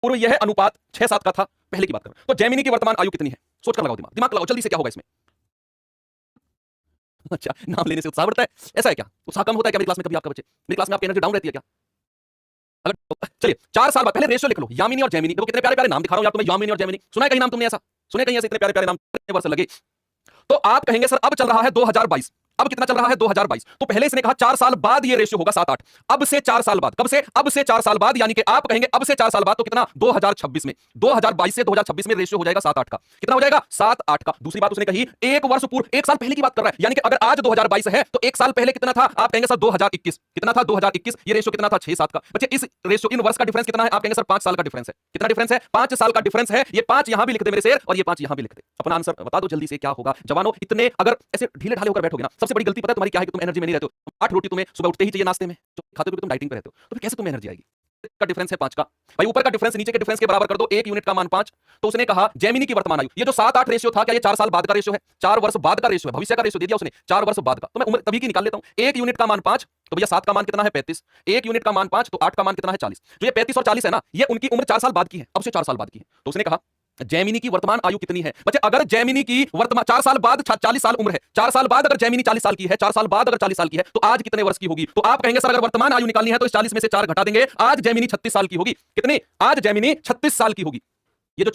पूर्व यह अनुपात 6-7 का था, पहले की बात कर रहा हूं। तो जेमिनी की वर्तमान आयु कितनी है? सोच कर लगाओ दिमाग, दिमाग लगाओ जल्दी से, क्या होगा इसमें? अच्छा, नाम लेने से उत्साह बढ़ता है, ऐसा है क्या? उत्साह कम होता है क्या मेरी क्लास में कभी आपका बच्चे? मेरी क्लास में आपकी एनर्जी डाउन रहती है क्या? अगर चलिए 4 साल बाद, पहले रेशियो लिख लो, यामिनी और जेमिनी। देखो कितने प्यारे प्यारे नाम दिखा रहा हूं यार तुम्हें, यामिनी और जेमिनी। सुना है कहीं नाम तुमने ऐसा? सुने कहीं ऐसे इतने प्यारे प्यारे नाम, कितने वर्ष लगे? तो आप कहेंगे सर अब चल रहा है 2022, अब कितना चल रहा है 2022, तो पहले इसने कहा 4 साल बाद ये रेशियो होगा 7-8, अब से 4 साल बाद, कब से? अब से 4 साल बाद, यानी कि आप कहेंगे अब से 4 साल बाद तो कितना? 2026 में, 2022 से 2026 में रेशियो हो जाएगा 7-8 का। कितना हो जाएगा? 7-8 का। दूसरी बात उसने कही, एक वर्ष पूर्व, एक साल पहले की बात कर रहा है, यानी कि अगर आज 2022 है तो एक साल पहले कितना था? आप कहेंगे सर 2021। कितना था 2021? ये रेशियो कितना था? 6-7 का। बच्चे इस रेशियो, इन वर्ष का डिफरेंस कितना है? आप कहेंगे सर 5 साल का डिफरेंस है। कितना डिफरेंस है? 5 साल का डिफरेंस है। ये 5 यहां भी लिख दे मेरे शेर, और ये 5 यहां भी लिख दे। अपना आंसर बता दो जल्दी से, क्या होगा जवानों? इतने अगर ऐसे ढीले ढाले होकर बैठोगे ना, सबसे बड़ी गलती पता है तुम्हारी क्या है? कि तुम एनर्जी में नहीं रहते हो। 8 रोटी तुम्हें सुबह उठते ही चाहिए नाश्ते में, जो खाते हो तुम डाइटिंग पे रहते हो, तो फिर कैसे तुम्हें एनर्जी आएगी? का डिफरेंस है 5 का भाई, ऊपर का डिफरेंस नीचे के डिफरेंस के बराबर कर दो, 1 यूनिट का मान 5। तो उसने कहा जेमिनी की वर्तमान आयु, ये जो 7-8 रेशियो था, क्या ये 4 साल बाद का रेशियो है? 4 वर्ष बाद का रेशियो है, भविष्य का रेशियो दे दिया उसने, 4 वर्ष बाद का। तो मैं उम्र तभी की निकाल लेता हूं। 1 यूनिट का मान 5, तो भैया 7 का मान कितना है? 35। 1 यूनिट का मान 5, तो 8 का मान कितना है? 40। जो ये 35 और 40 है ना, ये उनकी उम्र 4 साल बाद की है, अब से 4 साल बाद की है। तो उसने कहा जेमिनी की वर्तमान आयु कितनी है? बच्चे अगर जेमिनी की वर्तमान 4 साल बाद 40 साल उम्र है, 4 साल बाद अगर जेमिनी 40 साल की है, 4 साल बाद अगर 40 साल की है, तो आज कितने वर्ष की होगी? तो आप कहेंगे सर अगर वर्तमान आयु निकालनी है तो इस 40 में से 4 घटा देंगे, आज जेमिनी 36 साल की होगी। कितनी? आज जेमिनी 36 साल की होगी।